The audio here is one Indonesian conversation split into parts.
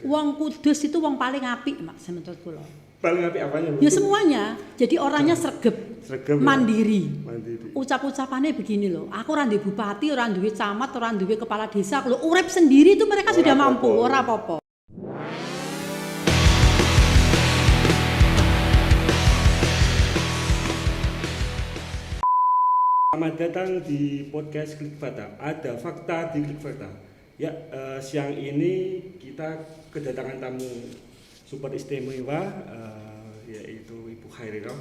Wong Kudus itu wong paling apik, Mak, menurut kula. Paling apik apanya? Ya semuanya. Jadi orangnya sregep, mandiri. Ucap-ucapannya begini loh. Aku ora duwe bupati, ora duwe camat, ora duwe kepala desa. Kalau urip sendiri itu mereka sudah mampu, ora apa-apa. Selamat datang di podcast Klik Fakta. Ada fakta di Klik Fakta. Ya, siang ini kita kedatangan tamu super istimewa, yaitu Ibu Khairiyah,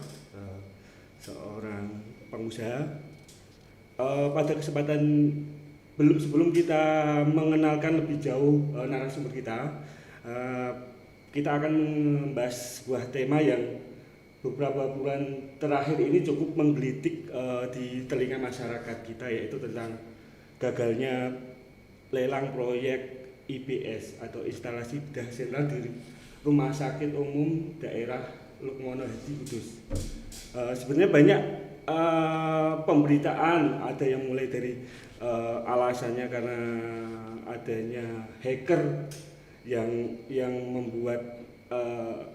seorang pengusaha. Pada kesempatan sebelum kita mengenalkan lebih jauh narasumber kita, kita akan membahas sebuah tema yang beberapa bulan terakhir ini cukup menggelitik di telinga masyarakat kita, yaitu tentang gagalnya lelang proyek IBS atau instalasi bedah sentral di Rumah Sakit Umum Daerah Lukmono Hadi Kudus. Sebenarnya banyak pemberitaan, ada yang mulai dari alasannya karena adanya hacker yang membuat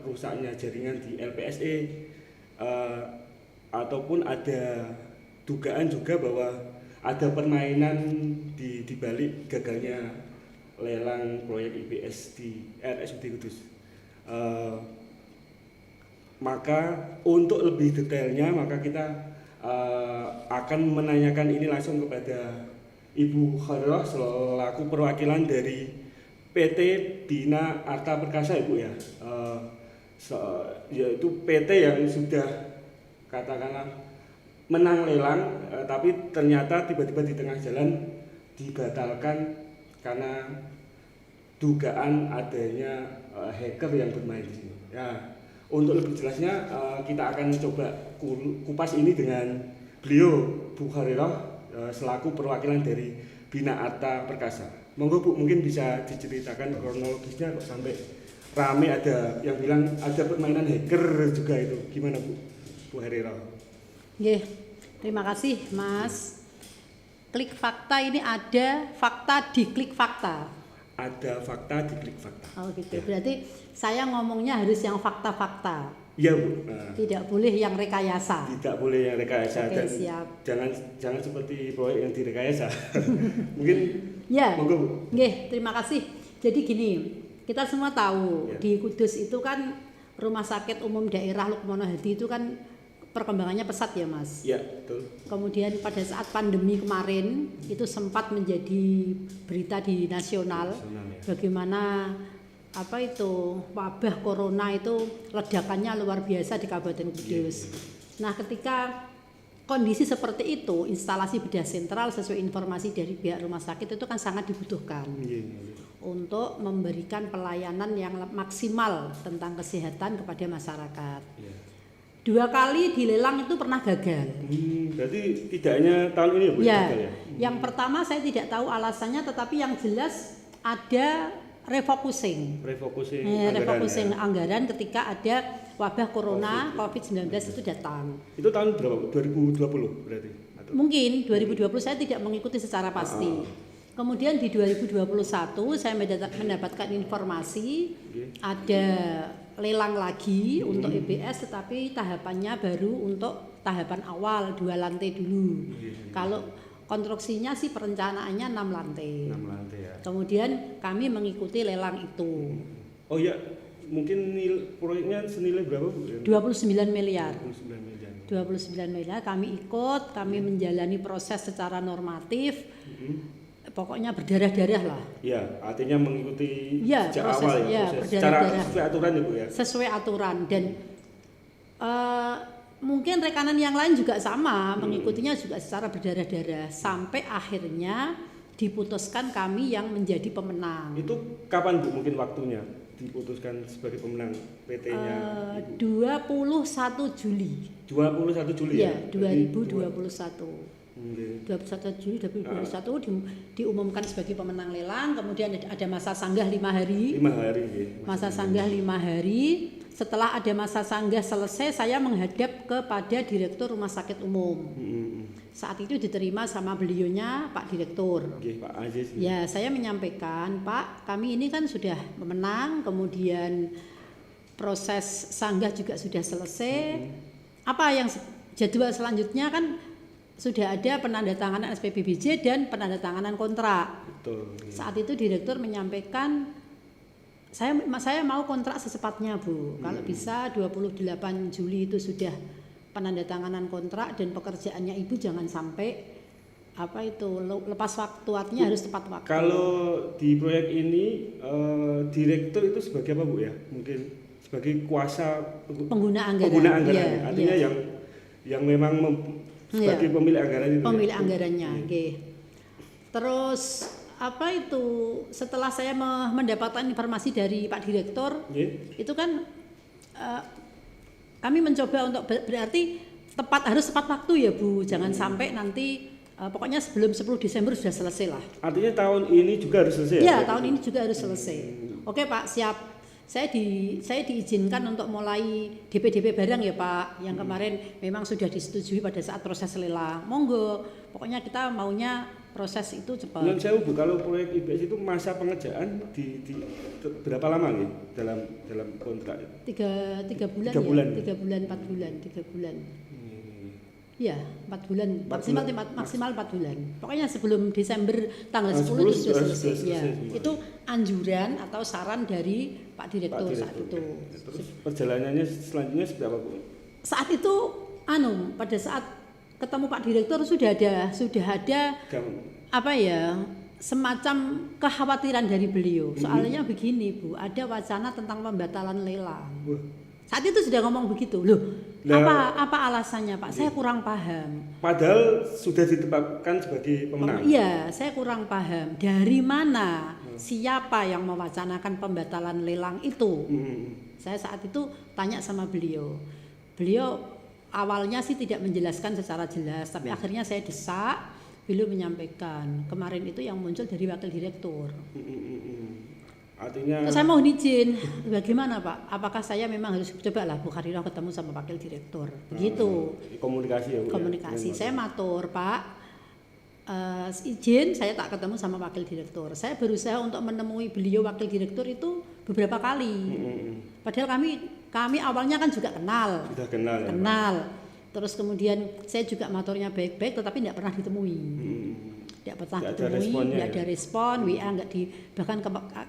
rusaknya jaringan di LPSE, ataupun ada dugaan juga bahwa ada permainan di balik gagalnya lelang proyek IBS di RSUD Kudus. Maka untuk lebih detailnya maka kita akan menanyakan ini langsung kepada Ibu Khairiyah selaku perwakilan dari PT Bina Arta Perkasa, Ibu ya, yaitu PT yang sudah katakanlah menang lelang, tapi ternyata tiba-tiba di tengah jalan dibatalkan karena dugaan adanya hacker yang bermain di sini. Ya, untuk lebih jelasnya kita akan coba kupas ini dengan beliau, Bu Khairiyah, selaku perwakilan dari Bina Arta Perkasa. Monggo Bu, mungkin bisa diceritakan kronologisnya kok sampai rame, ada yang bilang ada permainan hacker juga, itu gimana Bu Khairiyah? Nggih, terima kasih Mas. Klik Fakta ini ada fakta di Klik Fakta. Ada fakta di Klik Fakta. Oh gitu. Ya. Berarti saya ngomongnya harus yang fakta-fakta. Iya Bu. Tidak boleh yang rekayasa. Tidak boleh yang rekayasa. Oke, dan siap. Jangan seperti proyek yang direkayasa. Mungkin. Ya. Monggo Bu. Nggih, terima kasih. Jadi gini, kita semua tahu Ya. di Kudus itu kan Rumah Sakit Umum Daerah Lukmono Hadi itu kan perkembangannya pesat ya Mas. Ya, betul. Kemudian pada saat pandemi kemarin itu sempat menjadi berita di nasional ya. Bagaimana wabah corona itu ledakannya luar biasa di Kabupaten Kudus. Nah, ketika kondisi seperti itu, instalasi bedah sentral sesuai informasi dari pihak rumah sakit itu kan sangat dibutuhkan untuk memberikan pelayanan yang maksimal tentang kesehatan kepada masyarakat. 2 kali dilelang itu pernah gagal. Berarti tidak hanya tahun ini Bu? Ya, gagal ya? Yang pertama saya tidak tahu alasannya, tetapi yang jelas ada refocusing anggaran ketika ada wabah corona COVID-19 itu datang. Itu tahun berapa? 2020 berarti? Atau? Mungkin 2020 saya tidak mengikuti secara pasti. Kemudian di 2021 saya mendapatkan informasi ada lelang lagi untuk IBS, tetapi tahapannya baru untuk tahapan awal 2 lantai dulu. Kalau konstruksinya sih perencanaannya 6 lantai. 6 lantai ya. Kemudian kami mengikuti lelang itu. Oh ya, mungkin proyeknya senilai berapa Bu? 29 miliar. 29 miliar. 29 miliar kami ikut, kami menjalani proses secara normatif. Pokoknya berdarah-darah lah. Ya, artinya mengikuti sejak proses, awal ya, proses. Secara sesuai aturan Ibu ya. Sesuai aturan, dan mungkin rekanan yang lain juga sama, mengikutinya juga secara berdarah-darah sampai akhirnya diputuskan kami yang menjadi pemenang. Itu kapan Bu mungkin waktunya diputuskan sebagai pemenang PT-nya? 21 Juli. 21 Juli ya? 2021. 21 Juli 2021 diumumkan sebagai pemenang lelang. Kemudian ada masa sanggah 5 hari. 5 hari ya. Masa sanggah 5 hari. Setelah ada masa sanggah selesai, saya menghadap kepada Direktur Rumah Sakit Umum. saat itu diterima sama beliaunya Pak Direktur. Oke, Pak Aziz. Ya, saya menyampaikan, Pak, kami ini kan sudah memenang, kemudian proses sanggah juga sudah selesai. Apa yang jadwal selanjutnya kan sudah ada penandatanganan SPPBJ dan penandatanganan kontrak. Betul. Saat itu direktur menyampaikan saya mau kontrak secepatnya, Bu. Kalau bisa 28 Juli itu sudah penandatanganan kontrak dan pekerjaannya Ibu jangan sampai lepas waktu, artinya harus tepat waktu. Kalau di proyek ini direktur itu sebagai apa, Bu ya? Mungkin sebagai kuasa pengguna anggaran. Ya, artinya yang memang sebagai pemilik anggaran itu. Pemilik anggarannya, oke. Terus setelah saya mendapatkan informasi dari Pak Direktur, itu kan kami mencoba untuk berarti harus tepat waktu ya, Bu. Jangan sampai nanti pokoknya sebelum 10 Desember sudah selesai lah. Artinya tahun ini juga harus selesai. Ya, tahun ini juga harus selesai. Oke, Pak, siap. Saya diizinkan untuk mulai DP barang ya, Pak. Yang kemarin memang sudah disetujui pada saat proses lelang. Monggo. Pokoknya kita maunya proses itu cepat. Menurut saya, Bu, kalau proyek IBS itu masa pengerjaan di berapa lama nih dalam kontrak? 3 bulan. 3 bulan. 3 bulan, 4 bulan, 3 bulan. Iya, 4 bulan, maksimal 4 bulan. Pokoknya sebelum Desember tanggal 10 itu sudah selesai. Ya, itu anjuran atau saran dari Pak Direktur saat itu. Terus perjalanannya selanjutnya seperti apa, Bu? Saat itu pada saat ketemu Pak Direktur sudah ada semacam kekhawatiran dari beliau. Soalnya begini, Bu, ada wacana tentang pembatalan lelang. Saat itu sudah ngomong begitu. Loh, apa alasannya, Pak? Saya kurang paham. Padahal sudah ditetapkan sebagai pemenang. Iya, saya kurang paham. Dari mana, siapa yang mewacanakan pembatalan lelang itu? Saya saat itu tanya sama beliau. Beliau awalnya sih tidak menjelaskan secara jelas, tapi akhirnya saya desak, beliau menyampaikan. Kemarin itu yang muncul dari wakil direktur. Artinya saya mohon izin, bagaimana Pak? Apakah saya memang harus cobalah Bu Kharirah ketemu sama wakil direktur? Begitu. Komunikasi ya, Bu. Komunikasi. Saya matur, Pak. Izin saya tak ketemu sama wakil direktur. Saya berusaha untuk menemui beliau wakil direktur itu beberapa kali. Padahal kami awalnya kan juga kenal. Sudah kenal. Kenal. Terus kemudian saya juga maturnya baik-baik, tetapi tidak pernah ditemui. Tidak pernah ditemui, tidak ada respon, WA nggak bahkan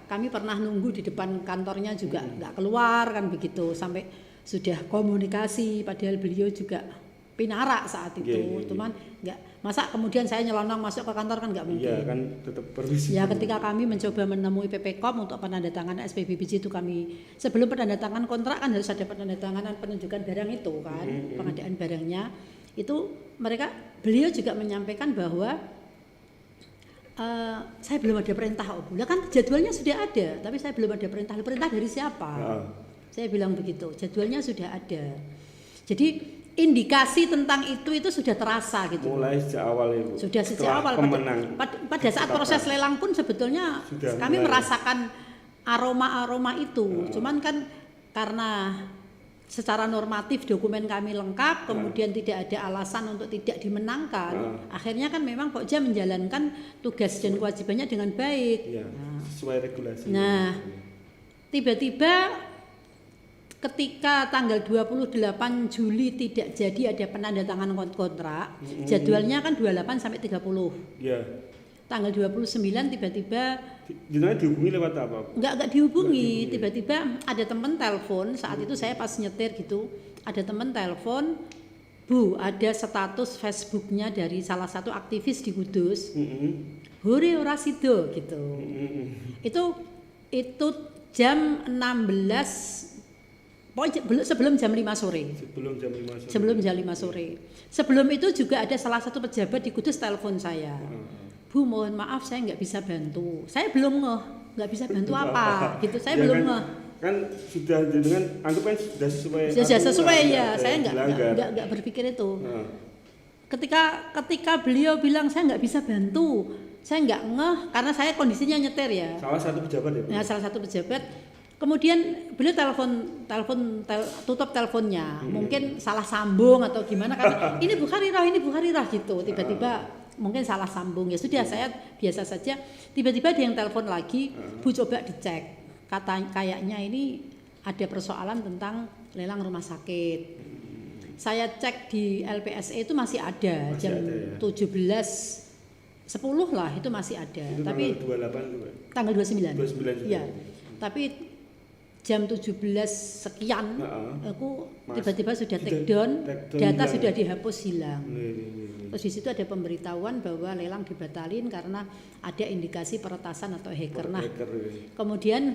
kami pernah nunggu di depan kantornya juga nggak keluar kan begitu, sampai sudah komunikasi padahal beliau juga pinarak saat itu, cuman nggak, masa kemudian saya nyelonong masuk ke kantor kan nggak mungkin. Iya kan, tetap permisi. Ya, ketika kami mencoba menemui PPKOM untuk penandatanganan SPPBJ itu kami sebelum penandatangan kontrak kan harus ada penandatanganan penunjukan barang itu kan, pengadaan barangnya itu beliau juga menyampaikan bahwa saya belum ada perintah, Bu. Lah kan jadwalnya sudah ada, tapi saya belum ada perintah. Perintah dari siapa? Saya bilang begitu. Jadwalnya sudah ada. Jadi indikasi tentang itu sudah terasa gitu. Mulai sejak awal itu. Sudah sejak awal. Pada saat proses lelang pun sebetulnya kami merasakan aroma-aroma itu. Cuman kan karena secara normatif dokumen kami lengkap, kemudian tidak ada alasan untuk tidak dimenangkan. Akhirnya kan memang Pokja menjalankan tugas dan kewajibannya dengan baik. Ya, sesuai regulasi. Nah, tiba-tiba ketika tanggal 28 Juli tidak jadi ada penandatanganan kontrak, jadwalnya kan 28 sampai 30. Iya. Tanggal 29 tiba-tiba dihubungi lewat apa? Enggak dihubungi, tiba-tiba ada teman telepon, saat itu saya pas nyetir gitu, ada teman telepon, Bu, ada status Facebooknya dari salah satu aktivis di Kudus, hore ora sido gitu. Itu jam 16, pokoknya sebelum jam 5 sore. Sebelum jam 5 sore. Sebelum itu juga ada salah satu pejabat di Kudus telepon saya. Bu, mohon maaf saya nggak bisa bantu. Saya belum nggak bisa bantu apa gitu. Saya belum Kan sudah dengan anggapan sudah sesuai. Sudah sesuai ya. Saya nggak berpikir itu. Ketika beliau bilang saya nggak bisa bantu, saya nggak karena saya kondisinya nyetir ya. Salah satu pejabat ya. Nah, salah satu pejabat Kemudian beliau tutup teleponnya, mungkin salah sambung atau gimana karena ini Bu Kharirah gitu. Tiba-tiba mungkin salah sambung, ya sudah saya biasa saja. Tiba-tiba ada yang telepon lagi, Bu coba dicek. Kayaknya ini ada persoalan tentang lelang rumah sakit. Saya cek di LPSE itu masih ada jam 17.10 lah itu masih ada. Itu tapi tanggal 29. Iya. Tapi jam 17 sekian aku tiba-tiba sudah take down, data sudah dihapus hilang. Terus di situ ada pemberitahuan bahwa lelang dibatalin karena ada indikasi peretasan atau hacker. Nah, kemudian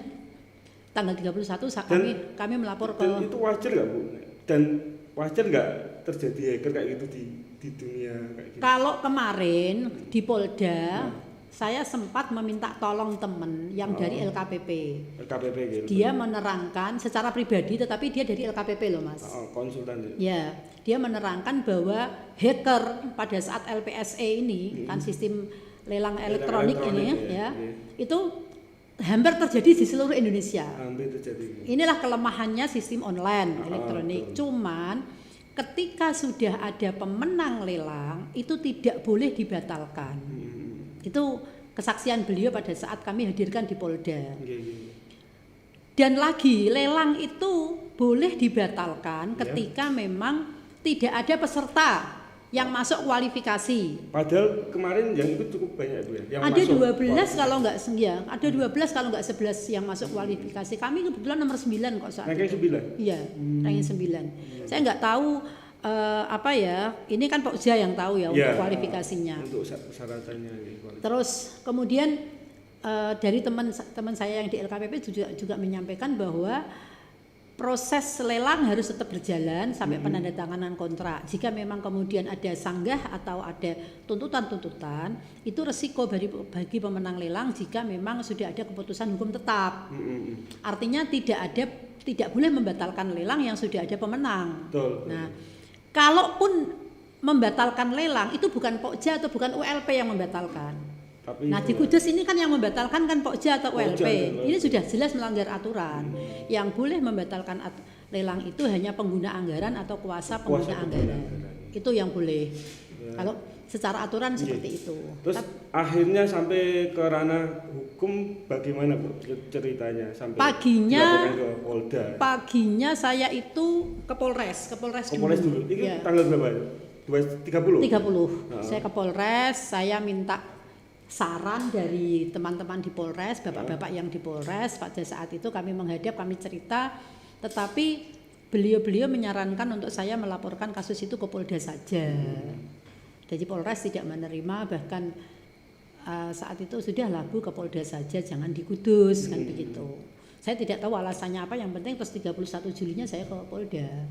tanggal 31 kami melapor ke. Dan itu wajar nggak Bu? Dan wajar nggak terjadi hacker kayak gitu di dunia kayak gitu? Kalau kemarin di Polda saya sempat meminta tolong teman yang dari LKPP gitu. Dia menerangkan secara pribadi, tetapi dia dari LKPP loh Mas. Konsultan. Ya, dia menerangkan bahwa hacker pada saat LPSE ini kan sistem lelang elektronik ini ya, itu hampir terjadi di seluruh Indonesia. Hampir terjadi. Inilah kelemahannya sistem online elektronik. Cuman ketika sudah ada pemenang lelang itu tidak boleh dibatalkan. Itu kesaksian beliau pada saat kami hadirkan di Polda. Dan lagi lelang itu boleh dibatalkan ketika memang tidak ada peserta yang masuk kualifikasi. Padahal kemarin yang itu cukup banyak Bu ya. Yang ada 12 kalau enggak ada 12 kalau enggak 11 yang masuk kualifikasi. Kami kebetulan nomor 9 kok saat itu. Ranking 9. Iya, ranking 9. Saya enggak tahu ini kan Pokja yang tahu ya untuk kualifikasinya. Untuk syaratannya. Terus kemudian dari teman saya yang di LKPP juga menyampaikan bahwa proses lelang harus tetap berjalan sampai penandatanganan kontrak. Jika memang kemudian ada sanggah atau ada tuntutan-tuntutan, itu resiko bagi pemenang lelang jika memang sudah ada keputusan hukum tetap. Artinya tidak boleh membatalkan lelang yang sudah ada pemenang. Betul. Nah, kalaupun membatalkan lelang itu bukan Pokja atau bukan ULP yang membatalkan. Nah di Kudus ini kan yang membatalkan kan Pokja atau ULP. Ini sudah jelas melanggar aturan. Yang boleh membatalkan lelang itu hanya pengguna anggaran atau kuasa pengguna anggaran. Itu yang boleh. Kalau secara aturan seperti itu. Terus akhirnya sampai ke ranah hukum bagaimana Bu ceritanya sampai paginya ke Polda? Paginya saya itu ke Polres dulu. Ini tanggal berapa? 30. Saya ke Polres, saya minta saran dari teman-teman di Polres, bapak-bapak yang di Polres. Pada saat itu kami menghadap, kami cerita, tetapi beliau menyarankan untuk saya melaporkan kasus itu ke Polda saja. Jadi Polres tidak menerima, bahkan saat itu sudahlah Bu ke Polda saja, jangan di Kudus kan begitu. Saya tidak tahu alasannya apa, yang penting terus 31 Julinya saya ke Polda.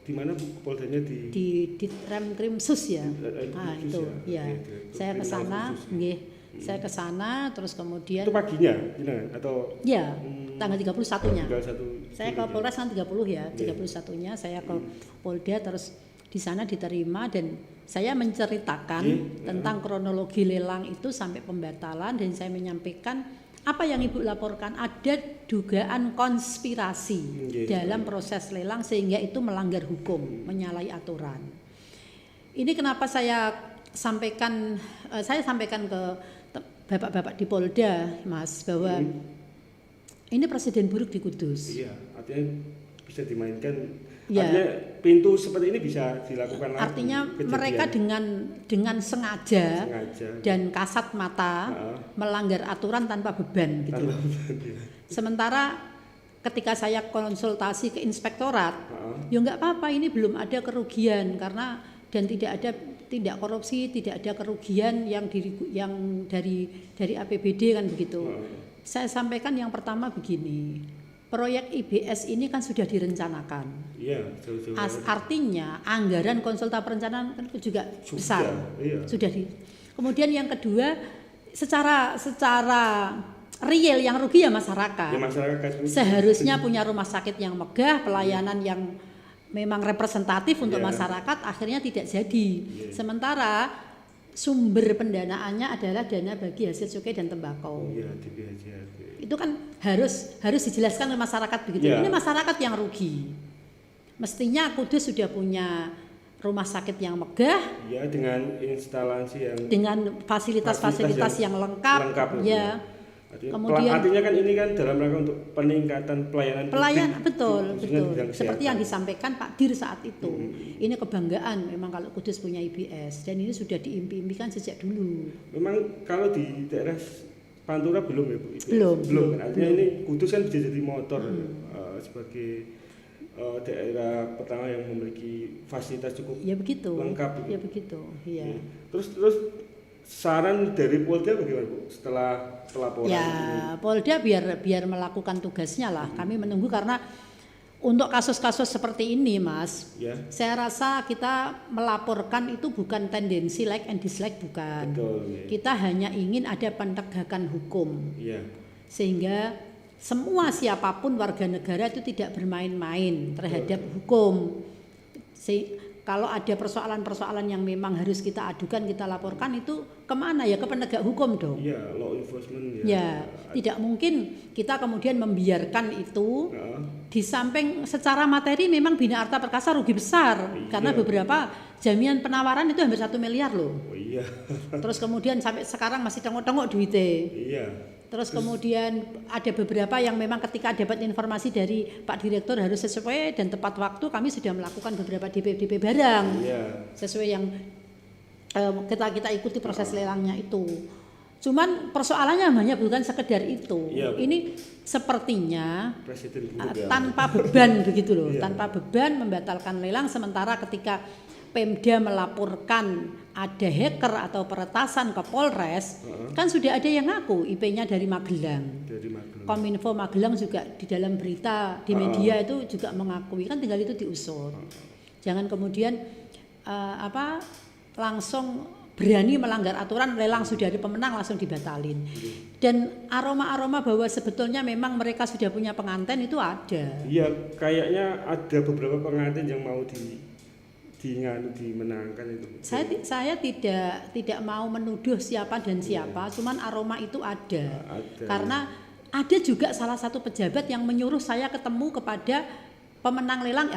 Di mana Bu Poldanya di Remkrimsus ya. Nah, itu ya. Saya ke sana, saya ke sana terus kemudian itu paginya atau ya, tanggal 31-nya. 31 saya ke Polres kan 30 ya. 31-nya saya ke Polda, terus di sana diterima dan saya menceritakan tentang kronologi lelang itu sampai pembatalan, dan saya menyampaikan apa yang Ibu laporkan, ada dugaan konspirasi dalam proses lelang sehingga itu melanggar hukum, menyalahi aturan. Ini kenapa saya sampaikan ke bapak-bapak di Polda, Mas, bahwa ini presiden buruk di Kudus. Iya, artinya bisa dimainkan. Ya. Artinya pintu seperti ini bisa dilakukan lagi. Artinya mereka dengan sengaja dan kasat mata melanggar aturan tanpa beban gitu. Sementara ketika saya konsultasi ke inspektorat, ya nggak apa-apa, ini belum ada kerugian karena dan tidak ada tindak korupsi, tidak ada kerugian yang dari APBD kan begitu. Saya sampaikan yang pertama begini. Proyek IBS ini kan sudah direncanakan. Iya, artinya anggaran konsultan perencanaan kan juga besar. Sudah Kemudian yang kedua, secara real yang rugi ya masyarakat. Seharusnya punya rumah sakit yang megah, pelayanan yang memang representatif untuk masyarakat, akhirnya tidak jadi. Sementara sumber pendanaannya adalah dana bagi hasil cukai dan tembakau. Iya, DBHJHT. Itu kan harus dijelaskan ke masyarakat begitu. Ya. Ini masyarakat yang rugi. Mestinya Kudus sudah punya rumah sakit yang megah, Ya, dengan instalasi yang dengan fasilitas-fasilitas yang lengkap, ya. Artinya kan ini kan dalam rangka untuk peningkatan pelayanan publik, betul. bidang Seperti yang kesehatan. disampaikan Pak Dir saat itu. Ini kebanggaan memang kalau Kudus punya IBS dan ini sudah diimpi-impikan sejak dulu. Memang kalau di daerah Pantura belum ya Bu? Belum. Kan? Artinya ini Kudus kan bisa jadi motor sebagai daerah pertama yang memiliki fasilitas cukup Ya begitu. lengkap. Ya begitu. Iya. Terus saran dari Polda bagaimana Bu setelah pelaporan Ya, ini? Polda biar melakukan tugasnya lah. Kami menunggu karena untuk kasus-kasus seperti ini, Mas, Ya, saya rasa kita melaporkan itu bukan tendensi like and dislike, bukan. betul. Ya. Kita hanya ingin ada penegakan hukum Ya. sehingga semua siapapun warga negara itu tidak bermain-main terhadap hukum. Kalau ada persoalan-persoalan yang memang harus kita adukan, kita laporkan, itu kemana ya? Ke penegak hukum dong. Iya, law enforcement ya. Ya, tidak mungkin kita kemudian membiarkan itu. Di samping secara materi memang Bina Arta Perkasa rugi besar karena beberapa jaminan penawaran itu hampir 1 miliar loh. Oh iya. Terus kemudian sampai sekarang masih tengok-tengok duitnya. Iya. Terus kemudian ada beberapa yang memang ketika dapat informasi dari Pak Direktur harus sesuai dan tepat waktu, kami sudah melakukan beberapa DP barang. Iya. Sesuai yang kita ikuti proses lelangnya itu. Cuman persoalannya hanya bukan sekedar itu. Iya. Ini sepertinya Presiden buruk ya. tanpa beban begitu loh, Iya. tanpa beban membatalkan lelang, sementara ketika Pemda melaporkan ada hacker atau peretasan ke Polres, kan sudah ada yang ngaku IP-nya dari Magelang. Dari Magelang. Kominfo Magelang juga di dalam berita di media itu juga mengakui, kan tinggal itu diusut. Jangan kemudian langsung berani melanggar aturan, lelang sudah ada pemenang langsung dibatalin. Dan aroma-aroma bahwa sebetulnya memang mereka sudah punya pengantin itu ada. Iya, kayaknya ada beberapa pengantin yang mau dimenangkan itu. Saya tidak mau menuduh siapa dan siapa, cuman aroma itu ada. Karena ada juga salah satu pejabat yang menyuruh saya ketemu kepada pemenang lelang,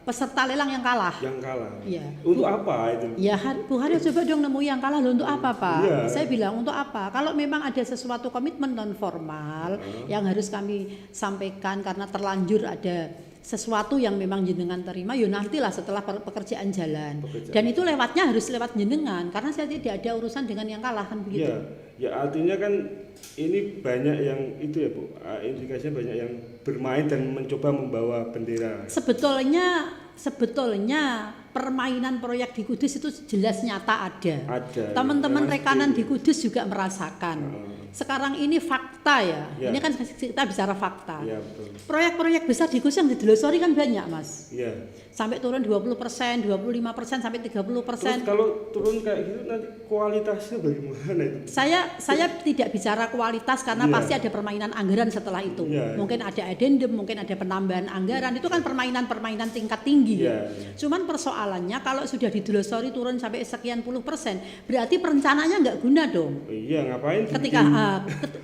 peserta lelang yang kalah. Yang kalah. Iya. Untuk apa itu? Ya, Bu Hari coba dong nemu yang kalah loh, untuk apa Pak? Iya. Saya bilang untuk apa? Kalau memang ada sesuatu komitmen non formal yang harus kami sampaikan karena terlanjur ada sesuatu yang memang jenengan terima, ya nantilah setelah pekerjaan jalan. Dan itu lewatnya harus lewat jenengan, karena saya tidak ada urusan dengan yang kalah, kan begitu. Ya artinya kan ini banyak yang itu ya Bu, indikasinya banyak yang bermain dan mencoba membawa bendera. Sebetulnya permainan proyek di Kudus itu jelas nyata ada. Teman-teman rekanan di Kudus juga merasakan. Sekarang ini fakta ya. Ini kan kita bicara fakta. Ya, betul. Proyek-proyek besar di Kudus yang ditelusuri kan banyak, Mas. Iya. Sampai turun 20%, 25%, sampai 30%. Terus kalau turun kayak gitu nanti kualitasnya bagaimana itu? Saya tidak bicara kualitas karena pasti ada permainan anggaran setelah itu. Mungkin ada addendum, mungkin ada penambahan anggaran. Itu kan permainan tingkat tinggi. Cuman persoalannya kalau sudah ditelusuri turun sampai sekian puluh persen, berarti perencanaannya nggak guna dong. Iya, ngapain? Ketika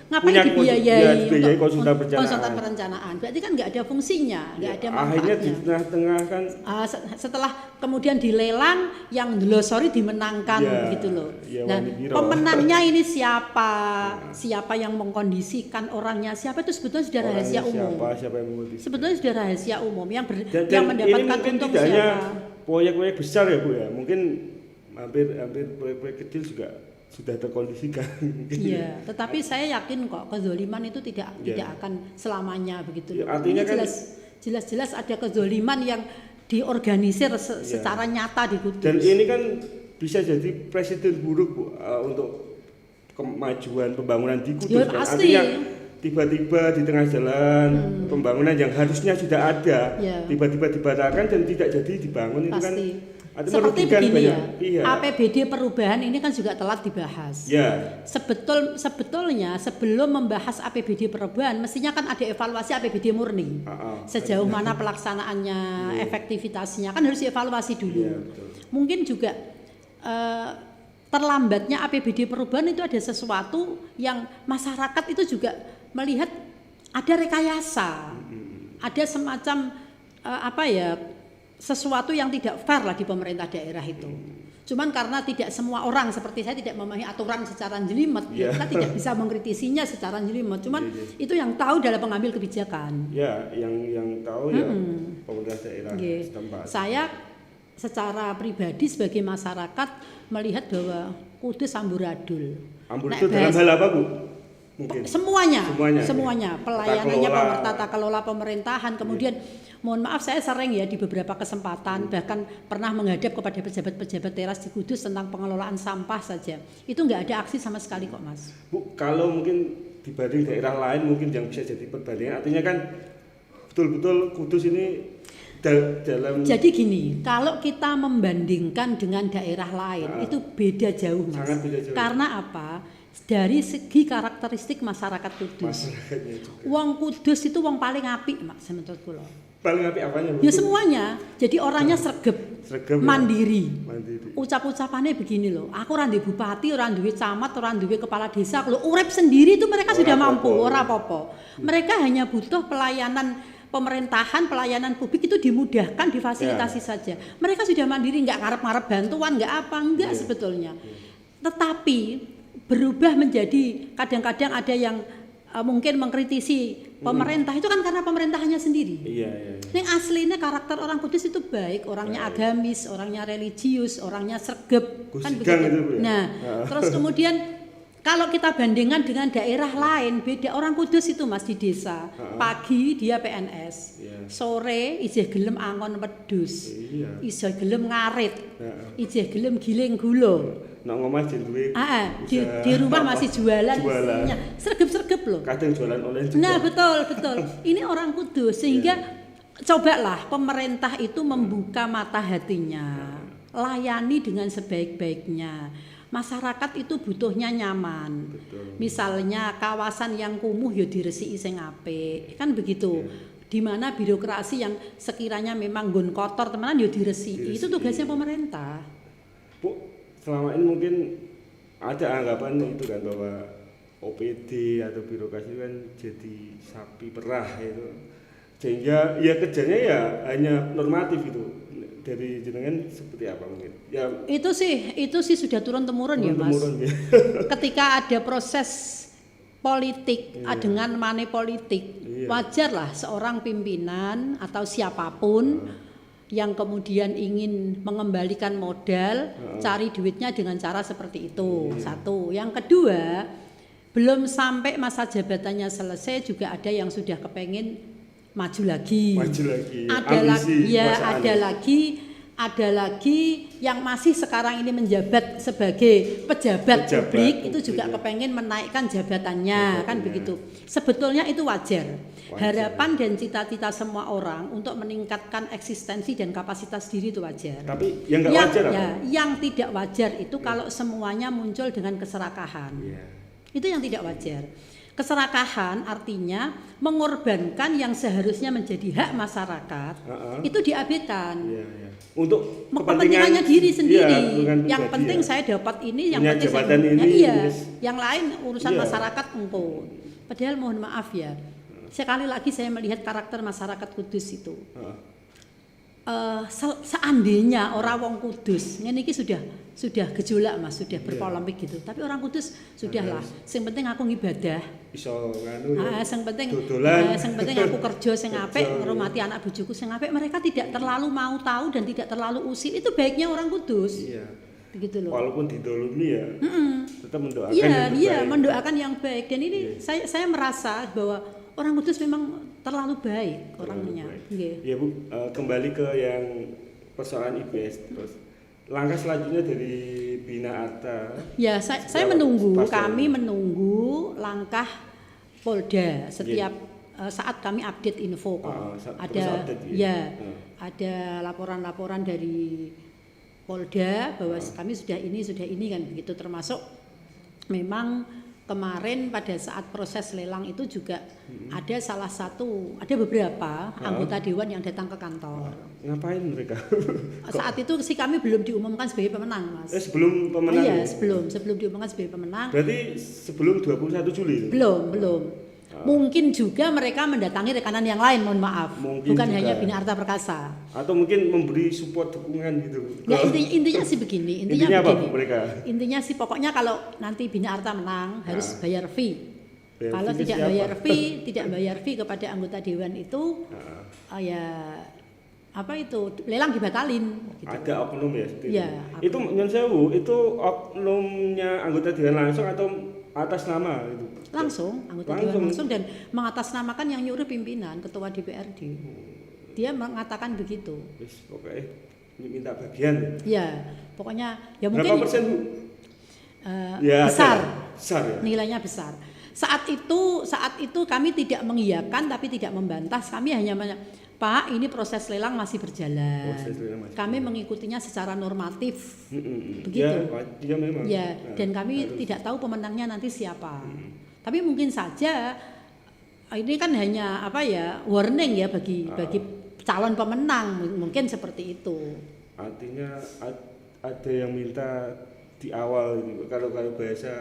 ngapain dibiayai untuk konsultan perencanaan? Berarti kan nggak ada fungsinya, nggak ada manfaatnya. Akhirnya di tengah-tengah kan. Setelah kemudian dilelang, yang delosori dimenangkan gitu loh. Nah, pemenangnya ini siapa? Siapa yang mengkondisikan orangnya? Siapa itu sebetulnya sudah rahasia umum. Siapa yang mengkondisikan? Sebetulnya sudah rahasia umum yang yang mendapatkan untung siapa? Proyek-proyek besar ya Bu ya. Mungkin hampir proyek-proyek kecil juga sudah terkondisikan. Iya, tetapi saya yakin kok kezoliman itu tidak akan selamanya begitu. Artinya kan jelas-jelas ada kezoliman yang diorganisir secara nyata di Kudus. Dan ini kan bisa jadi presiden buruk Bu, untuk kemajuan pembangunan di Kudus. Ya, pasti. Artinya tiba-tiba di tengah jalan pembangunan yang harusnya sudah ada tiba-tiba dibatalkan dan tidak jadi dibangun. Itu kan seperti begini ya, APBD perubahan ini kan juga telat dibahas. Sebetulnya sebelum membahas APBD perubahan mestinya kan ada evaluasi APBD murni. Sejauh mana pelaksanaannya, efektivitasnya kan harus dievaluasi dulu. Mungkin juga terlambatnya APBD perubahan itu ada sesuatu yang masyarakat itu juga melihat ada rekayasa, ada semacam sesuatu yang tidak fair lah di pemerintah daerah itu. Cuman karena tidak semua orang seperti saya tidak memahami aturan secara jelimet, kita tidak bisa mengkritisinya secara jelimet. Cuman itu yang tahu dalam pengambil kebijakan. Ya, yang tahu ya pemerintah daerah setempat. Saya secara pribadi sebagai masyarakat melihat bahwa Kudus amburadul. Amburadul dalam hal apa, Bu? Mungkin. Semuanya. Pelayanannya, tata kelola pemerintahan, kemudian mohon maaf saya sering ya di beberapa kesempatan bahkan pernah menghadap kepada pejabat-pejabat teras di Kudus tentang pengelolaan sampah saja. Itu nggak ada aksi sama sekali kok, Mas. Bu, kalau mungkin dibanding daerah lain mungkin yang bisa jadi perbandingan, artinya kan betul-betul Kudus ini dalam. Jadi gini, kalau kita membandingkan dengan daerah lain itu beda jauh, Mas. Sangat beda jauh. Karena apa? Dari segi karakteristik masyarakat Kudus. Wong Kudus itu wong paling apik, Mas, menurut kula. Paling apik apanya, Bu? Ya semuanya. Jadi orangnya sregep mandiri. Mandiri. Ucap-ucapannya begini loh. Aku ora duwe bupati, ora duwe camat, ora duwe kepala desa. Kalau urip sendiri itu mereka sudah mampu, ora apa-apa. Mereka hanya butuh pelayanan pemerintahan, pelayanan publik itu dimudahkan, difasilitasi saja. Mereka sudah mandiri, nggak ngarep-ngarep bantuan, enggak sebetulnya. Tetapi berubah menjadi kadang-kadang ada yang mungkin mengkritisi pemerintah itu kan karena pemerintahannya sendiri. Yang aslinya karakter orang Kudus itu baik, orangnya agamis, orangnya religius, orangnya sregep, kan begitu. Nah, terus kemudian kalau kita bandingkan dengan daerah lain, beda. Orang Kudus itu Mas di desa, pagi dia PNS, sore isih gelem angon wedhus, isih gelem ngarit, isih gelem giling gula. Nak ngomah duwe. Di rumah masih jualan. Sregep-sregep loh. Kadang jualan online juga. Nah, betul. Ini orang Kudus sehingga cobalah pemerintah itu membuka mata hatinya. Layani dengan sebaik-baiknya. Masyarakat itu butuhnya nyaman. Misalnya kawasan yang kumuh ya diresiki sing apik. Kan begitu. Di mana birokrasi yang sekiranya memang nggon kotor temenan ya diresiki. Itu tugasnya pemerintah. Bu, selama ini mungkin ada anggapan itu kan bahwa OPD atau birokrasi kan jadi sapi perah itu, sehingga ya kerjanya ya hanya normatif itu. Dari jenengan seperti apa mungkin? Ya itu sih sudah turun temurun ya, Mas. Ya. Ketika ada proses politik dengan money politik, wajarlah seorang pimpinan atau siapapun yang kemudian ingin mengembalikan modal, cari duitnya dengan cara seperti itu. Satu. Yang kedua, belum sampai masa jabatannya selesai juga ada yang sudah kepengen maju lagi. Ada lagi yang masih sekarang ini menjabat sebagai pejabat publik itu juga kepengen menaikkan jabatannya, kan begitu. Sebetulnya itu wajar. Harapan dan cita-cita semua orang untuk meningkatkan eksistensi dan kapasitas diri itu wajar. Tapi yang nggak wajar apa? Yang tidak wajar itu kalau semuanya muncul dengan keserakahan. Itu yang tidak wajar. Keserakahan artinya mengorbankan yang seharusnya menjadi hak masyarakat itu diabaikan untuk kepentingannya diri sendiri. Yang penting saya dapat ini, yang penting saya yang lain urusan masyarakat engkau. Padahal mohon maaf ya, sekali lagi saya melihat karakter masyarakat Kudus itu. Seandainya orang wong Kudus, ini sudah gejolak Mas, sudah berpolemik gitu. Tapi orang Kudus sudahlah. Sing penting aku ngibadah. Iso nganu ya. Sing penting aku kerja sing apik, ngurmati anak bojoku sing apik. Mereka tidak terlalu mau tahu dan tidak terlalu usil. Itu baiknya orang Kudus. Begitu loh. Walaupun didolimi ya, tetap mendoakan yang baik. Mendoakan yang baik. Dan ini saya merasa bahwa orang Kudus memang terlalu baik orangnya. Ya Bu, kembali ke yang persoalan IBS terus. Langkah selanjutnya dari Bina Arta. Ya, saya menunggu, kami menunggu langkah Polda setiap saat kami update info kok. Ada laporan-laporan dari Polda bahwa kami sudah ini kan begitu, termasuk memang kemarin pada saat proses lelang itu juga ada ada beberapa anggota dewan yang datang ke kantor. Ngapain mereka? Saat itu sih kami belum diumumkan sebagai pemenang, Mas. Sebelum pemenang? Iya, sebelum diumumkan sebagai pemenang. Berarti sebelum 21 Juli? Belum. Mungkin juga mereka mendatangi rekanan yang lain, mohon maaf. Mungkin bukan juga. hanya Bina Arta Perkasa. Atau mungkin memberi support dukungan gitu. Ya intinya sih begini, intinya apa begini. mereka? Intinya sih pokoknya kalau nanti Bina Arta menang harus bayar fee. Kalau fee tidak bayar fee kepada anggota dewan itu ya apa itu lelang dibatalin gitu. Ada oknum ya seperti ya, itu. Itu nyun sewu, itu oknumnya anggota dewan langsung atau atas nama itu? Langsung, anggota dewan langsung dan mengatasnamakan yang nyuruh pimpinan, ketua DPRD. Dia mengatakan begitu. Pokoknya minta bagian. Ya, pokoknya ya mungkin berapa persen, Bu? Besar. Besar ya. Nilainya besar. Saat itu kami tidak mengiyakan tapi tidak membantah. Kami hanya Pak, ini proses lelang masih berjalan. Kami mengikutinya secara normatif. Begitu. Ya memang. Ya, dan kami tidak tahu pemenangnya nanti siapa. Tapi mungkin saja ini kan hanya warning ya bagi calon pemenang, mungkin seperti itu. Artinya ada yang minta di awal gitu. Kalau bahasa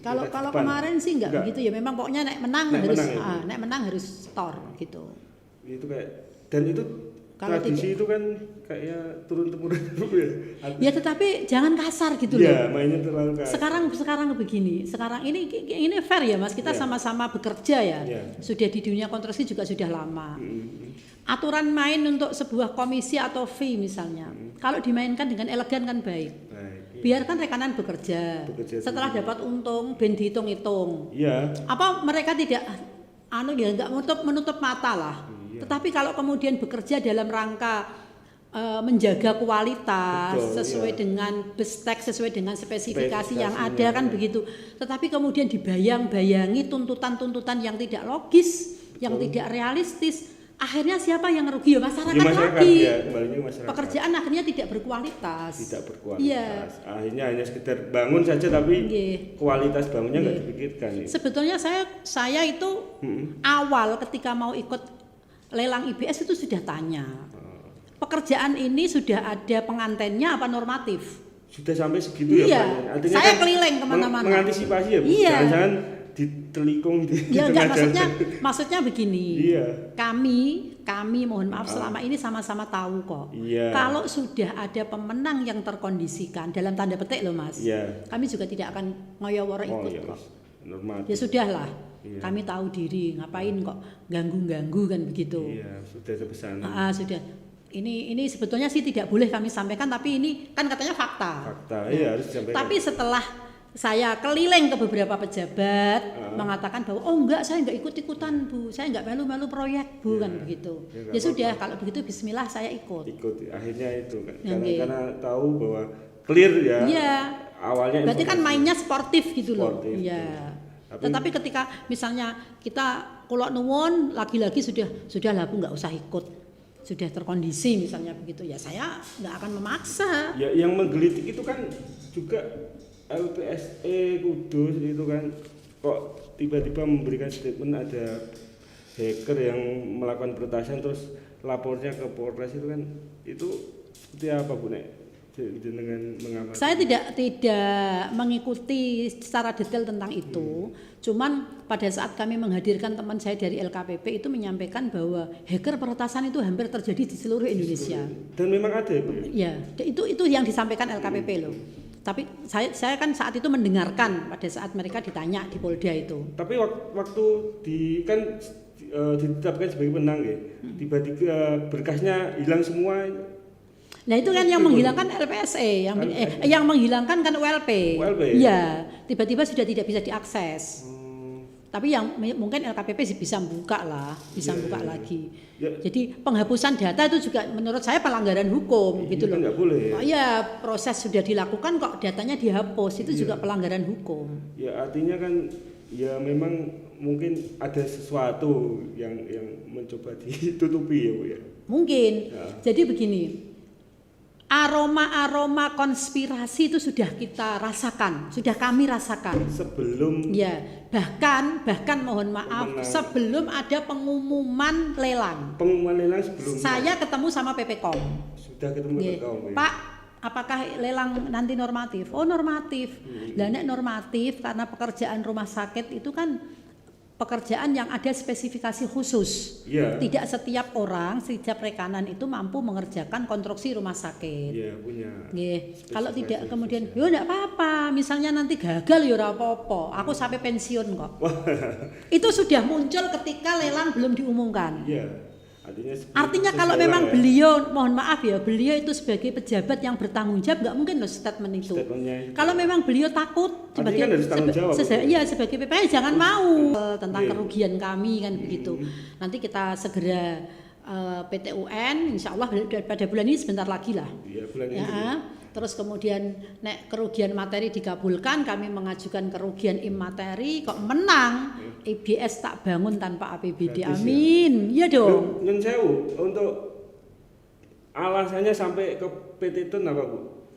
kalau kemarin sih enggak begitu ya. Memang pokoknya naik menang harus store gitu. Itu kayak, dan itu kalau tradisi itu kan kayak turun temurun ya. Ya tetapi jangan kasar gitu loh. Ya, mainnya terlalu kasar. Sekarang begini. Sekarang ini fair ya, Mas. Kita sama-sama bekerja ya. Sudah di dunia konstruksi juga sudah lama. Aturan main untuk sebuah komisi atau fee misalnya. Kalau dimainkan dengan elegan kan baik. Biarkan rekanan bekerja. Setelah dapat untung ben dihitung-hitung. Iya. Apa mereka tidak enggak menutup mata lah. Tetapi kalau kemudian bekerja dalam rangka menjaga kualitas sesuai dengan bestek, sesuai dengan spesifikasi yang ada kan begitu. Tetapi kemudian dibayang-bayangi tuntutan-tuntutan yang tidak logis, yang tidak realistis. Akhirnya siapa yang rugi? Ya masyarakat lagi. Masyarakat. Pekerjaan akhirnya tidak berkualitas. Iya. Akhirnya hanya sekedar bangun saja tapi kualitas bangunnya nggak dipikirkan. Sebetulnya saya itu awal ketika mau ikut lelang IBS itu sudah tanya. Pekerjaan ini sudah ada pengantennya apa normatif? Sudah sampai segitu ya, Pak? Artinya saya keliling kemana-mana. Mengantisipasi ya, Bu? Jangan-jangan ditelikung di maksudnya begini. Iya. Kami mohon maaf selama ini sama-sama tahu kok. Iya. Kalau sudah ada pemenang yang terkondisikan dalam tanda petik loh, Mas. Iya. Kami juga tidak akan ngoyo-woro ikut kok. Normatif. Ya sudahlah. Iya. Kami tahu diri, ngapain kok ganggu-ganggu kan begitu. Iya, sudah sepesan. Sudah. Ini sebetulnya sih tidak boleh kami sampaikan, tapi ini kan katanya fakta. Iya harus disampaikan. Tapi setelah saya keliling ke beberapa pejabat mengatakan bahwa enggak, saya enggak ikut-ikutan Bu, saya enggak malu-malu proyek Bu, kan begitu. Ya sudah, kalau begitu bismillah saya ikut. Akhirnya itu kan. Karena tahu bahwa clear ya. Iya. Awalnya berarti kan mainnya sportif gitu loh. Iya. Tetapi ketika misalnya kita kulok nuwun lagi-lagi sudah lah Bu, enggak usah ikut. Sudah terkondisi misalnya begitu ya, saya enggak akan memaksa. Ya yang menggelitik itu kan juga LPSE Kudus itu kan kok tiba-tiba memberikan statement ada hacker yang melakukan peretasan terus lapornya ke Polres itu kan, itu seperti apa Bu Nek? Dengan mengamati. Saya tidak mengikuti secara detail tentang itu. Cuman pada saat kami menghadirkan teman saya dari LKPP itu menyampaikan bahwa hacker peretasan itu hampir terjadi di seluruh Indonesia. Dan memang ada Bu? Ya, itu yang disampaikan LKPP loh. Tapi saya kan saat itu mendengarkan pada saat mereka ditanya di Polda itu. Tapi waktu ditetapkan sebagai penang ya, tiba-tiba berkasnya hilang semua. Nah itu kan yang menghilangkan LPSE, yang menghilangkan kan ULP. Iya, tiba-tiba sudah tidak bisa diakses. Tapi yang mungkin LKPP bisa buka lah, buka lagi. Ya. Jadi penghapusan data itu juga menurut saya pelanggaran hukum gitu loh. Nggak boleh. Ya proses sudah dilakukan kok datanya dihapus, itu juga pelanggaran hukum. Ya artinya kan ya memang mungkin ada sesuatu yang mencoba ditutupi ya Bu ya. Mungkin. Ya. Jadi begini. aroma konspirasi itu sudah kita rasakan, sudah kami rasakan. Sebelum ya, bahkan mohon maaf, sebelum ada pengumuman lelang. Pengumuman lelang sebelum saya ketemu sama PPKOM. Sudah ketemu PPKOM. Pak, apakah lelang nanti normatif? Oh, normatif. Lah nek normatif karena pekerjaan rumah sakit itu kan pekerjaan yang ada spesifikasi khusus. Tidak setiap orang, setiap rekanan itu mampu mengerjakan konstruksi rumah sakit. Punya. Kalau tidak kemudian, yo enggak apa-apa, misalnya nanti gagal ya ora apa-apa. Aku sampai pensiun kok. Itu sudah muncul ketika lelang belum diumumkan. Artinya kalau memang beliau, mohon maaf ya, beliau itu sebagai pejabat yang bertanggung jawab, nggak mungkin loh statement itu. Kalau memang beliau takut sebagai sebagai PPS jangan mau tentang kerugian kami kan begitu. Nanti kita segera PT UN, insya Allah pada bulan ini sebentar lagi lah. Terus kemudian nek kerugian materi dikabulkan, kami mengajukan kerugian imateri, kok menang, IBS tak bangun tanpa APBD. Amin. Iya dong. Nyun sewu, untuk alasannya sampai ke PT Tun apa Bu?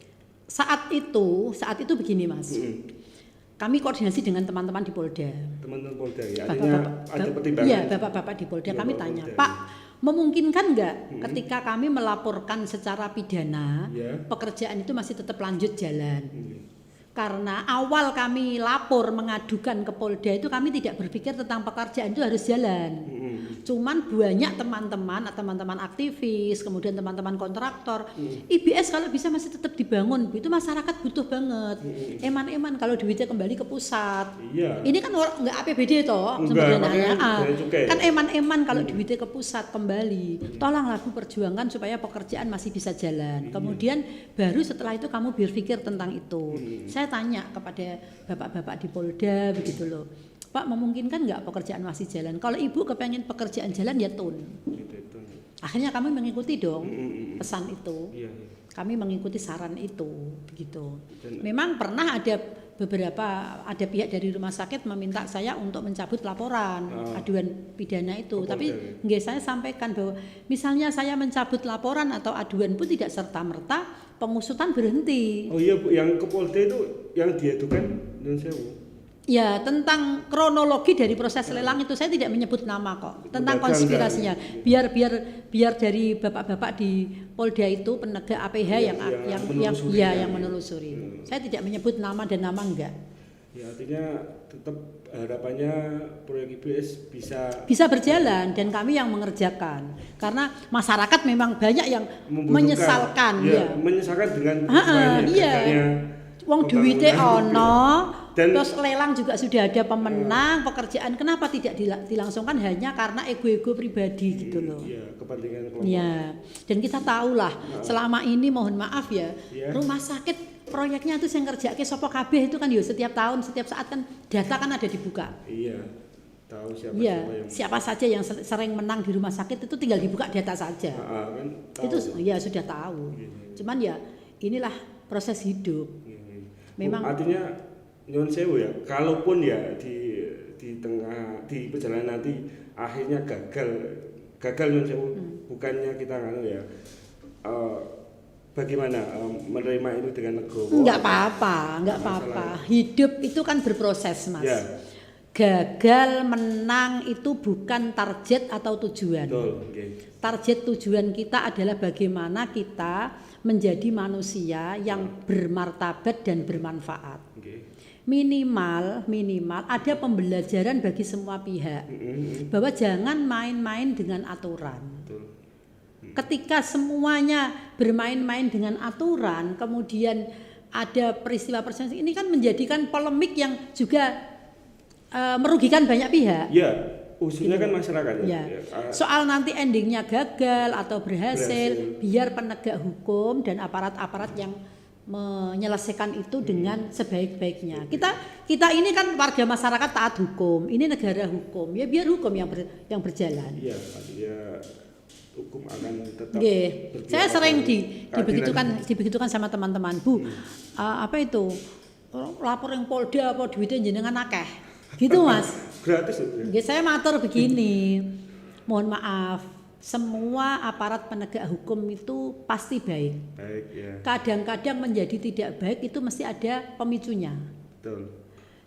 Saat itu begini Mas. Kami koordinasi dengan teman-teman di Polda. Teman-teman Polda ya, artinya ada pertimbangan. Iya, bapak-bapak di Polda. Kami tanya, Pak, memungkinkan nggak ketika kami melaporkan secara pidana, pekerjaan itu masih tetap lanjut jalan? Karena awal kami lapor mengadukan ke Polda itu kami tidak berpikir tentang pekerjaan itu harus jalan. Cuman banyak teman-teman aktivis, kemudian teman-teman kontraktor, IBS kalau bisa masih tetap dibangun, itu masyarakat butuh banget. Eman-eman kalau duitnya kembali ke pusat. Ini kan nggak APBD toh sebenarnya. Kan eman-eman kalau duitnya ke pusat kembali. Tolonglah Bu perjuangkan supaya pekerjaan masih bisa jalan. Kemudian baru setelah itu kamu berpikir tentang itu. Saya tanya kepada bapak-bapak di Polda begitu loh, Pak, memungkinkan nggak pekerjaan masih jalan? Kalau Ibu kepengen pekerjaan jalan ya Tun. Akhirnya kami mengikuti dong pesan itu. Kami mengikuti saran itu begitu. Memang pernah ada pihak dari rumah sakit meminta saya untuk mencabut laporan aduan pidana itu. Tapi saya sampaikan bahwa misalnya saya mencabut laporan atau aduan pun tidak serta-merta pengusutan berhenti. Oh iya Bu, yang ke Polda itu yang diadukan dan sewu. Ya, tentang kronologi dari proses lelang itu saya tidak menyebut nama kok. Tentang konspirasinya. Biar dari bapak-bapak di Polda itu penegak APH yang menelusuri. Saya tidak menyebut nama dan nama enggak. Ya, artinya tetap harapannya proyek IBS bisa berjalan dan kami yang mengerjakan. Karena masyarakat memang banyak yang menyesalkan menyesalkan dengan wong duwite ono, terus lelang juga sudah ada pemenang, pekerjaan kenapa tidak dilangsungkan hanya karena ego-ego pribadi gitu loh. Iya, kepentingan kelompok. Iya. Dan kita tahulah selama ini mohon maaf ya, rumah sakit proyeknya itu yang ngerjake sapa kabeh itu kan ya setiap tahun, setiap saat kan data kan ada dibuka. Iya. Tahu siapa saja yang sering menang di rumah sakit itu tinggal dibuka data saja. Kan itu ya sudah tahu. Cuman ya inilah proses hidup. Memang artinya nyuwun sewu ya, kalaupun ya di perjalanan nanti akhirnya gagal nyuwun sewu, bukannya kita bagaimana menerima itu dengan legowo? Enggak apa-apa. Hidup itu kan berproses, Mas. Gagal menang itu bukan target atau tujuan. Target tujuan kita adalah bagaimana kita menjadi manusia yang bermartabat dan bermanfaat. Minimal ada pembelajaran bagi semua pihak bahwa jangan main-main dengan aturan. Ketika semuanya bermain-main dengan aturan, kemudian ada peristiwa ini kan menjadikan polemik yang juga merugikan banyak pihak. Iya, usulnya kan masyarakat. Ya. Soal nanti endingnya gagal atau berhasil, biar penegak hukum dan aparat-aparat yang menyelesaikan itu dengan sebaik-baiknya. Kita ini kan warga masyarakat taat hukum, ini negara hukum, ya biar hukum yang berjalan. Iya, hukum akan tetap. Saya sering dibegitukan sama teman-teman, Bu, apa itu lapor yang Polda apa duitnya jenengan akeh. Gitu Mas. Gratis. Saya matur begini, mohon maaf, semua aparat penegak hukum itu pasti baik. Baik ya. Kadang-kadang menjadi tidak baik itu mesti ada pemicunya. Betul.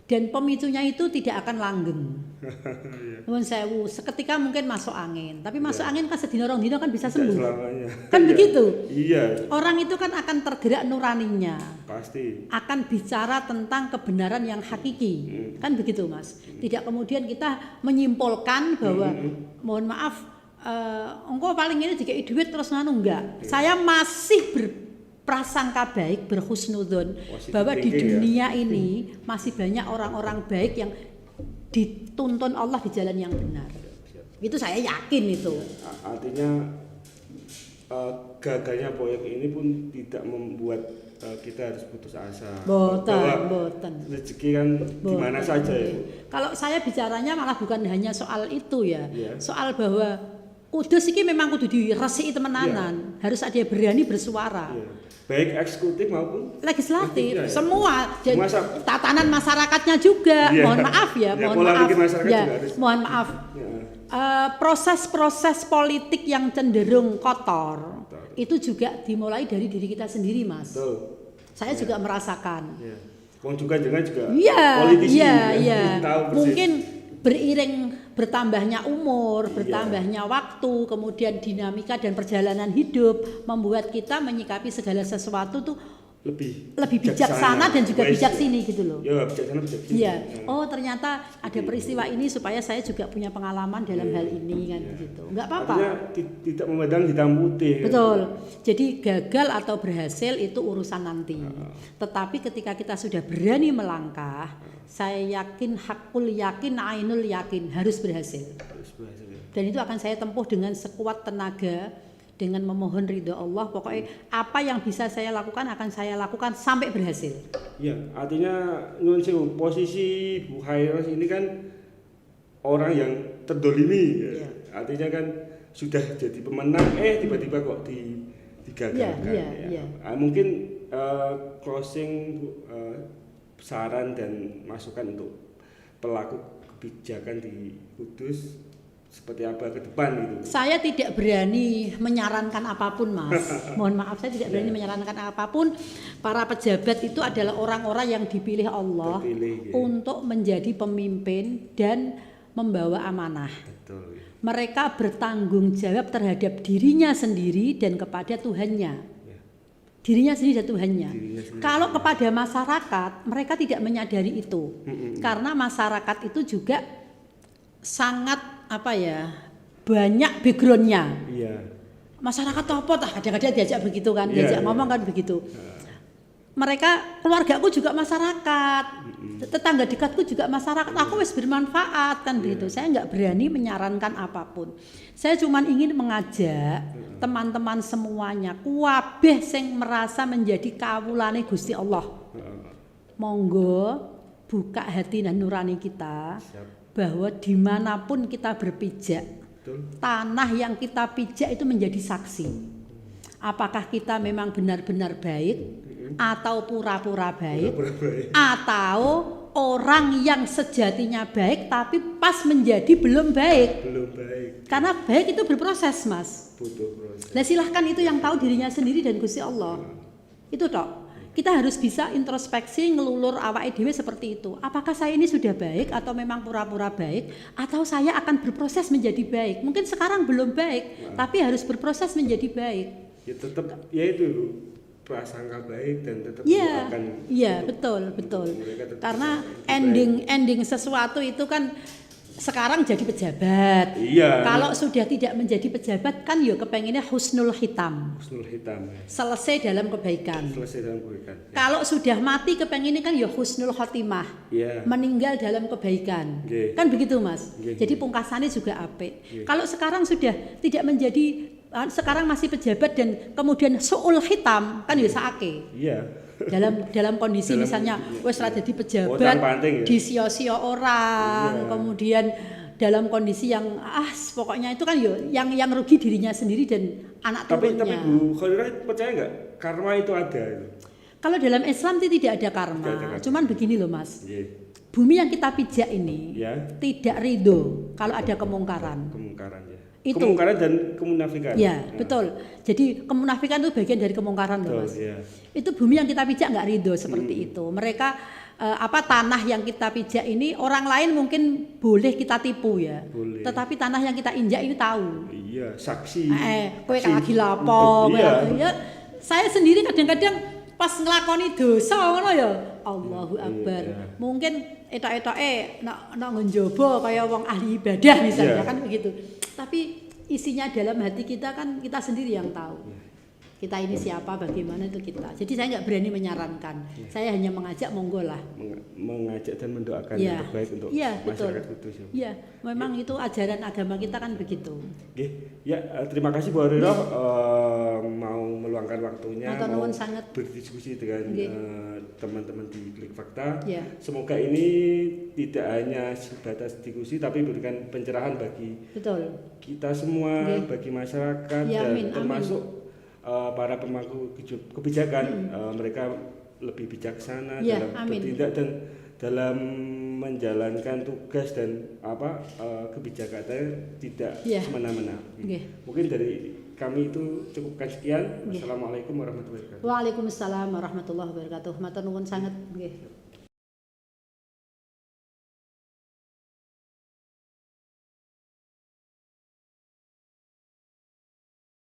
Dan pemicunya itu tidak akan langgeng. Iya. Nuwun sewu, seketika mungkin masuk angin, tapi masuk Iya. angin kan sedina rong dina kan bisa Tidak sembuh. selamanya. Kan Iya. begitu. Iya, Orang itu kan akan tergerak nuraninya, pasti. akan bicara tentang kebenaran yang hakiki. Kan begitu, Mas. Tidak kemudian kita menyimpulkan bahwa mohon maaf engkau paling ini dikei duit terus nganu enggak. Saya masih berprasangka baik, berhusnudzon bahwa di dunia ini masih banyak orang-orang baik yang dituntun Allah di jalan yang benar. Itu saya yakin itu. Artinya gagalnya proyek ini pun tidak membuat kita harus putus asa. Boten. Rezeki kan di mana saja ya. Kalau saya bicaranya malah bukan hanya soal itu ya. Iya. Soal bahwa Kudus ini memang kudu diresiki temenanan. Harus ada yang berani bersuara. Iya. Baik eksekutif maupun Legislatif, ya. semua dan Masa- tatanan masyarakatnya juga. Iya. Mohon maaf ya, Ya, mohon pola maaf. pikir masyarakat Ya, juga harus- mohon maaf. Ya. Proses-proses politik yang cenderung kotor itu juga dimulai dari diri kita sendiri, Mas. Betul. Saya juga merasakan. Ya. Wong juga jangan juga Iya, politisi. iya, ya. iya. Tahu persis. Mungkin beriring bertambahnya umur, bertambahnya waktu, kemudian dinamika dan perjalanan hidup membuat kita menyikapi segala sesuatu tuh lebih bijaksana dan juga Wise. bijak sini gitu loh. Ya, bijaksana bijak sini. Iya. Oh, ternyata ada peristiwa ini supaya saya juga punya pengalaman dalam hal ini kan begitu. Enggak apa-apa. Artinya tidak memandang hitam putih. Betul. Jadi gagal atau berhasil itu urusan nanti. Tetapi ketika kita sudah berani melangkah, saya yakin hakul yakin ainul yakin harus berhasil. Harus berhasil, ya. Dan itu akan saya tempuh dengan sekuat tenaga, dengan memohon ridho Allah. Pokoknya apa yang bisa saya lakukan akan saya lakukan sampai berhasil. Iya, artinya nyuwun sewu, posisi Bu Khairos ini kan orang yang terdolimi. Ya. Iya. Artinya kan sudah jadi pemenang, tiba-tiba kok digagalkan. Iya, ya. iya. Mungkin closing saran dan masukan untuk pelaku kebijakan di Kudus seperti apa ke depan gitu. Saya tidak berani menyarankan apapun, Mas. Mohon maaf, saya tidak berani menyarankan apapun. Para pejabat itu adalah orang-orang yang dipilih Allah Terpilih, ya. untuk menjadi pemimpin dan membawa amanah. Betul. Mereka bertanggung jawab terhadap dirinya sendiri dan kepada Tuhannya. Ya. Dirinya sendiri dan Tuhannya. Dirinya sendiri. Kalau kepada masyarakat, mereka tidak menyadari itu. Karena masyarakat itu juga sangat banyak backgroundnya. Iya. Masyarakat apa tah kadang-kadang diajak begitu kan, Iya, diajak iya. ngomong kan begitu. Mereka, keluargaku juga masyarakat, tetangga dekatku juga masyarakat. Aku wis bermanfaat kan begitu. Saya nggak berani menyarankan apapun. Saya cuma ingin mengajak teman-teman semuanya, kuwabeh sing merasa menjadi kawulane Gusti Allah. Monggo buka hati dan nurani kita. Siap. Bahwa dimanapun kita berpijak, Betul. tanah yang kita pijak itu menjadi saksi. Apakah kita memang benar-benar baik atau pura-pura baik, atau orang yang sejatinya baik tapi pas menjadi belum baik. Belum baik. Karena baik itu berproses, Mas. Butuh proses. Nah, silahkan itu yang tahu dirinya sendiri dan Gusti Allah. Itu tok. Kita harus bisa introspeksi, ngelulur awake dhewe seperti itu. Apakah saya ini sudah baik atau memang pura-pura baik, atau saya akan berproses menjadi baik? Mungkin sekarang belum baik, tapi harus berproses menjadi baik. Ya tetap ya itu prasangka baik dan tetap Iya, akan iya betul. mereka tetap Karena baik. ending sesuatu itu kan sekarang jadi pejabat. Iya. Kalau sudah tidak menjadi pejabat kan ya kepengennya husnul hitam. Husnul hitam ya. Selesai dalam kebaikan. Selesai dalam kebaikan. Ya. Kalau sudah mati kepengennya kan ya husnul khotimah. Iya. Meninggal dalam kebaikan. Nggih. Kan begitu, Mas. Nggih. Jadi pungkasannya juga apik. Nggih. Kalau sekarang sudah tidak menjadi, sekarang masih pejabat dan kemudian suul hitam kan ya saake. Iya. dalam kondisi Dalam- misalnya wes ra dadi Otang pejabat panting ya. disio-sio orang, Iya. kemudian dalam kondisi yang pokoknya itu kan yo yang rugi dirinya sendiri dan anak Tapi turunnya. Bu Khairah percaya nggak karma itu ada? Itu? Kalau dalam Islam itu tidak ada karma. Tidak ada karma. Cuman begini loh, Mas. Iya. Bumi yang kita pijak ini Ya. tidak ridho kalau ada kemungkaran. Kemungkaran ya. itu. Kemungkaran dan kemunafikan. Ya, betul. Jadi kemunafikan itu bagian dari kemungkaran loh, Mas. Ya. Itu bumi yang kita pijak nggak ridho seperti itu. Mereka tanah yang kita pijak ini orang lain mungkin boleh kita tipu ya. Boleh. Tetapi tanah yang kita injak ini tahu. Iya, saksi. Kowe lagi lapo, iya. ya. Saya sendiri kadang-kadang pas nglakoni dosa ngono ya. Allahu Akbar. Iya. Mungkin etok-etoke nak ngenjobo kaya wong ahli ibadah misalnya kan begitu. Tapi isinya dalam hati kita kan kita sendiri yang tahu. Kita ini siapa, bagaimana itu kita. Jadi saya nggak berani menyarankan. Saya hanya mengajak monggo lah. Mengajak dan mendoakan yang terbaik untuk masyarakat Kudus. Iya, memang itu ajaran agama kita kan begitu. Ya, terima kasih Bu Hariro mau meluangkan waktunya, mau sangat berdiskusi dengan teman-teman di Klik Fakta. Ya. Semoga ini tidak hanya sebatas diskusi, tapi memberikan pencerahan bagi kita semua, bagi masyarakat, dan termasuk para pemangku kebijakan. Mereka lebih bijaksana dalam bertindak dan dalam menjalankan tugas dan kebijakannya tidak semena-mena. Mungkin dari kami itu cukupkan sekian. Assalamualaikum warahmatullahi wabarakatuh. Waalaikumsalam warahmatullahi wabarakatuh. Matur nuwun sanget nggih.